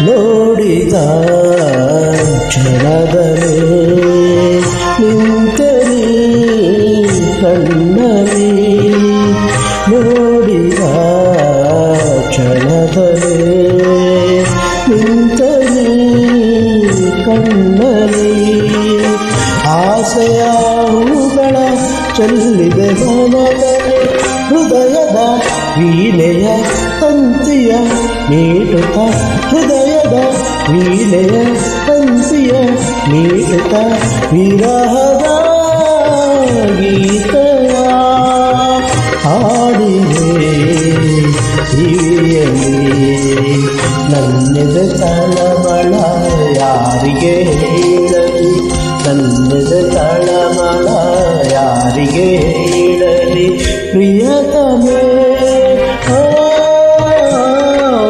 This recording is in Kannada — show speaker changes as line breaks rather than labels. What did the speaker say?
ನೋಡಿದ ಕ್ಷಣದಲ್ಲಿ ನಿಂತರಿ ಕಣ್ಣಲ್ಲಿ ನೋಡಿದ ಕ್ಷಣದಲ್ಲಿ ನಿಂತರಿ ಕಣ್ಣಲ್ಲಿ ಆಸೆಯ ಹೂಗಳ ಚೆಲ್ಲಿದೆ ಮನದಲ್ಲಿ ಹೃದಯದ ವೀಣೆಯ ತಂತಿಯ ಮೀಟುತ್ತ ಹೃದಯದ ವೀಣೆಯ ತಂತಿಯ ಮೀಟುತ್ತ ವಿರಹದ ಗೀತೆಯ ಹಾಡಿದೆ ಕಿವಿಯಲ್ಲಿ ನನ್ನೆದ ತಳಮಳ ಯಾರಿಗೆ ಹೇಳಲಿ ನನ್ನೆದ ತಳಮಳ ಯಾರಿಗೆ ಹೇಳಲಿ ಪ್ರಿಯ